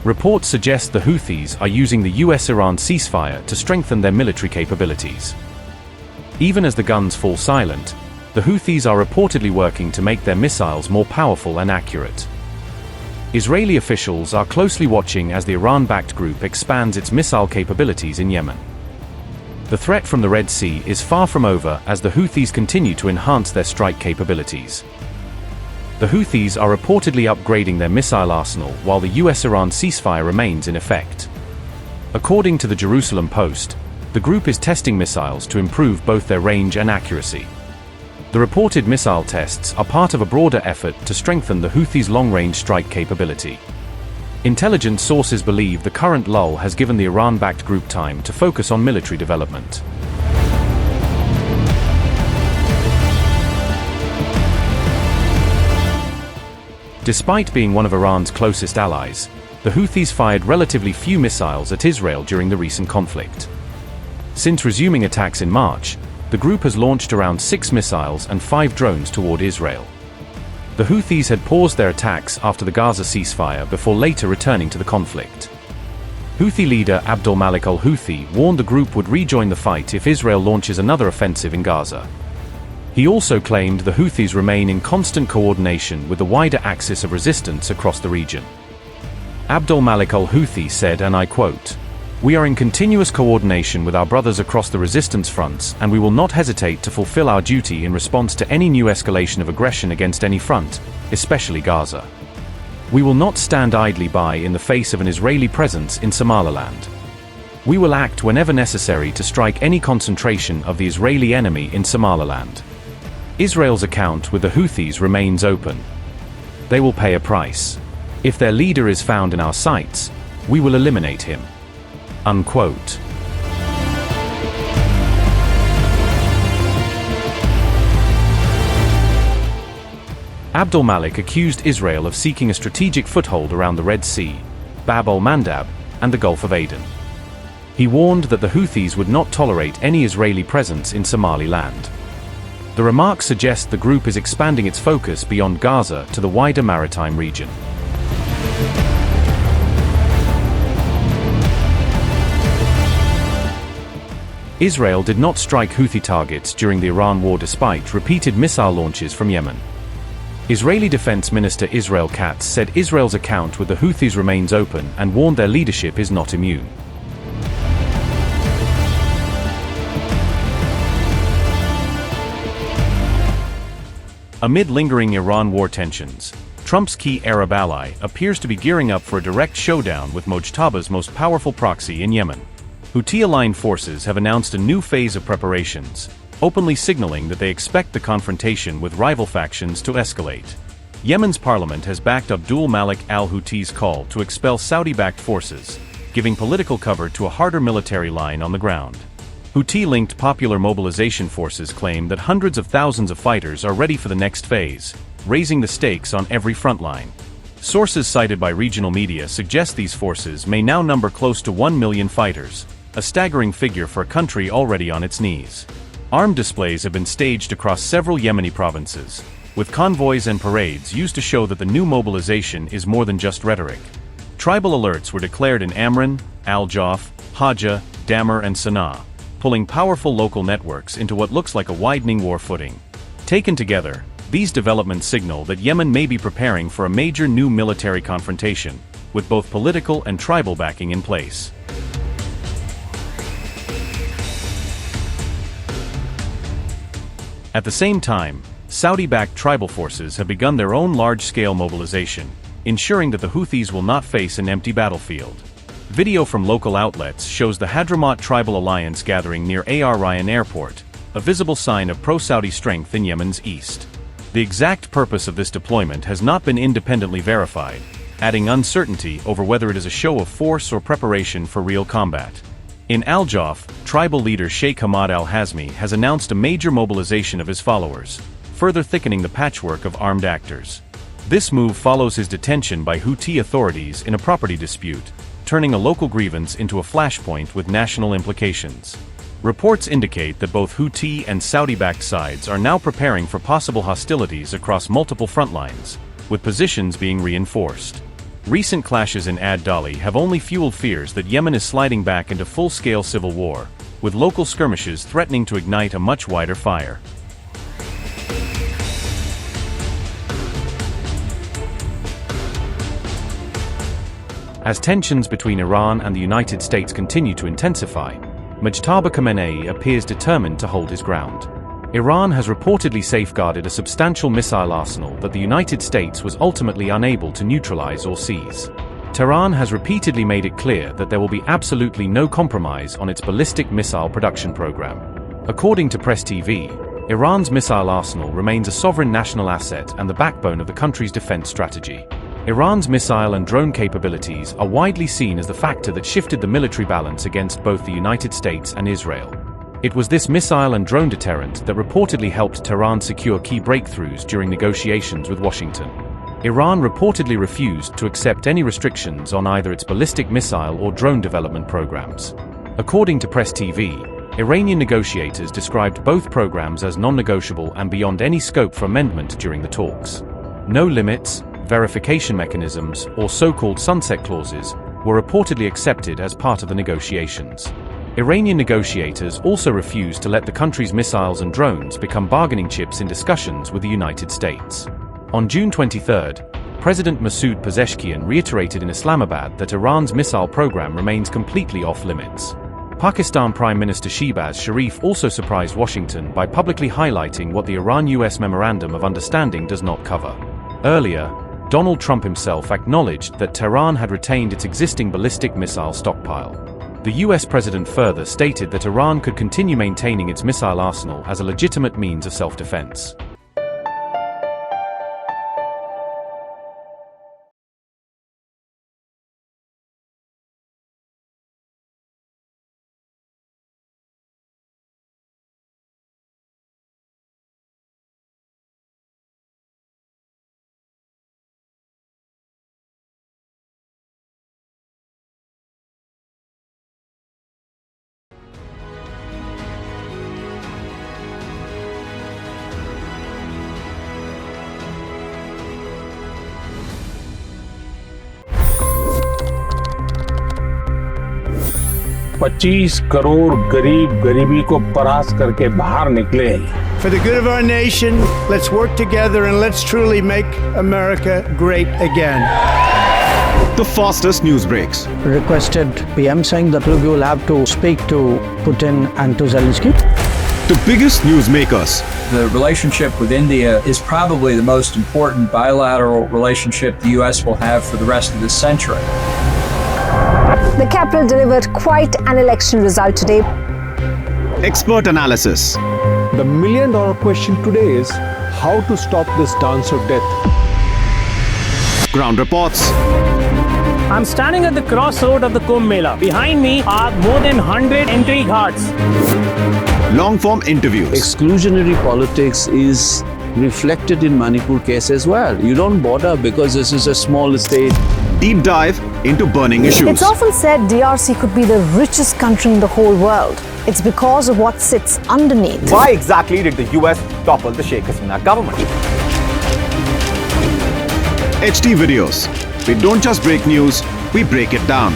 Reports suggest the Houthis are using the US-Iran ceasefire to strengthen their military capabilities. Even as the guns fall silent, the Houthis are reportedly working to make their missiles more powerful and accurate. Israeli officials are closely watching as the Iran-backed group expands its missile capabilities in Yemen. The threat from the Red Sea is far from over as the Houthis continue to enhance their strike capabilities. The Houthis are reportedly upgrading their missile arsenal while the US-Iran ceasefire remains in effect. According to the Jerusalem Post, the group is testing missiles to improve both their range and accuracy. The reported missile tests are part of a broader effort to strengthen the Houthis' long-range strike capability. Intelligence sources believe the current lull has given the Iran-backed group time to focus on military development. Despite being one of Iran's closest allies, the Houthis fired relatively few missiles at Israel during the recent conflict. Since resuming attacks in March, the group has launched around 6 missiles and 5 drones toward Israel. The Houthis had paused their attacks after the Gaza ceasefire before later returning to the conflict. Houthi leader Abdul-Malik al-Houthi warned the group would rejoin the fight if Israel launches another offensive in Gaza. He also claimed the Houthis remain in constant coordination with the wider axis of resistance across the region. Abdul-Malik al-Houthi said, and I quote, "We are in continuous coordination with our brothers across the resistance fronts, and we will not hesitate to fulfill our duty in response to any new escalation of aggression against any front, especially Gaza. We will not stand idly by in the face of an Israeli presence in Somaliland. We will act whenever necessary to strike any concentration of the Israeli enemy in Somaliland. Israel's account with the Houthis remains open. They will pay a price. If their leader is found in our sights, we will eliminate him." Unquote. Abdul-Malik accused Israel of seeking a strategic foothold around the Red Sea, Bab al-Mandab, and the Gulf of Aden. He warned that the Houthis would not tolerate any Israeli presence in Somaliland. The remark suggests the group is expanding its focus beyond Gaza to the wider maritime region. Israel did not strike Houthi targets during the Iran war despite repeated missile launches from Yemen. Israeli Defense Minister Israel Katz said Israel's account with the Houthis remains open and warned their leadership is not immune. Amid lingering Iran war tensions, Trump's key Arab ally appears to be gearing up for a direct showdown with Mojtaba's most powerful proxy in Yemen. Houthi-aligned forces have announced a new phase of preparations, openly signaling that they expect the confrontation with rival factions to escalate. Yemen's parliament has backed Abdul-Malik al-Houthi's call to expel Saudi-backed forces, giving political cover to a harder military line on the ground. Houthi-linked popular mobilization forces claim that hundreds of thousands of fighters are ready for the next phase, raising the stakes on every front line. Sources cited by regional media suggest these forces may now number close to 1 million fighters, a staggering figure for a country already on its knees. Armed displays have been staged across several Yemeni provinces, with convoys and parades used to show that the new mobilization is more than just rhetoric. Tribal alerts were declared in Amran, Al-Jawf, Haja, Damar and Sana'a, pulling powerful local networks into what looks like a widening war footing. Taken together, these developments signal that Yemen may be preparing for a major new military confrontation, with both political and tribal backing in place. At the same time, Saudi-backed tribal forces have begun their own large-scale mobilization, ensuring that the Houthis will not face an empty battlefield. Video from local outlets shows the Hadramaut Tribal Alliance gathering near Ar Ryan Airport, a visible sign of pro-Saudi strength in Yemen's east. The exact purpose of this deployment has not been independently verified, adding uncertainty over whether it is a show of force or preparation for real combat. In Al-Jawf, tribal leader Sheikh Hamad al-Hazmi has announced a major mobilization of his followers, further thickening the patchwork of armed actors. This move follows his detention by Houthi authorities in a property dispute, turning a local grievance into a flashpoint with national implications. Reports indicate that both Houthi and Saudi-backed sides are now preparing for possible hostilities across multiple front lines, with positions being reinforced. Recent clashes in Ad-Dali have only fueled fears that Yemen is sliding back into full-scale civil war, with local skirmishes threatening to ignite a much wider fire. As tensions between Iran and the United States continue to intensify, Mujtaba Khamenei appears determined to hold his ground. Iran has reportedly safeguarded a substantial missile arsenal that the United States was ultimately unable to neutralize or seize. Tehran has repeatedly made it clear that there will be absolutely no compromise on its ballistic missile production program. According to Press TV, Iran's missile arsenal remains a sovereign national asset and the backbone of the country's defense strategy. Iran's missile and drone capabilities are widely seen as the factor that shifted the military balance against both the United States and Israel. It was this missile and drone deterrent that reportedly helped Tehran secure key breakthroughs during negotiations with Washington. Iran reportedly refused to accept any restrictions on either its ballistic missile or drone development programs. According to Press TV, Iranian negotiators described both programs as non-negotiable and beyond any scope for amendment during the talks. No limits, verification mechanisms, or so-called sunset clauses were reportedly accepted as part of the negotiations. Iranian negotiators also refused to let the country's missiles and drones become bargaining chips in discussions with the United States. On June 23, President Masoud Pezeshkian reiterated in Islamabad that Iran's missile program remains completely off-limits. Pakistan Prime Minister Shehbaz Sharif also surprised Washington by publicly highlighting what the Iran-U.S. Memorandum of Understanding does not cover. Earlier, Donald Trump himself acknowledged that Tehran had retained its existing ballistic missile stockpile. The U.S. president further stated that Iran could continue maintaining its missile arsenal as a legitimate means of self-defense. $25 crore गरीब गरीबी को परास्त करके बाहर निकले। For the good of our nation, let's work together and let's truly make America great again. The fastest news breaks. Requested PM saying that look, you will have to speak to Putin and to Zelensky. The biggest news makers. The relationship with India is probably the most important bilateral relationship the U.S. will have for the rest of this century. The capital delivered quite an election result today. Expert analysis. The million-dollar question today is how to stop this dance of death. Ground reports. I'm standing at the crossroad of the Kumbh Mela. Behind me are more than 100 entry ghats. Long-form interviews. Exclusionary politics is reflected in Manipur case as well. You don't bother because this is a small state. Deep dive into burning issues. It's often said DRC could be the richest country in the whole world. It's because of what sits underneath. Why exactly did the US topple the Sheikh Hasina government? HD videos. We don't just break news, we break it down.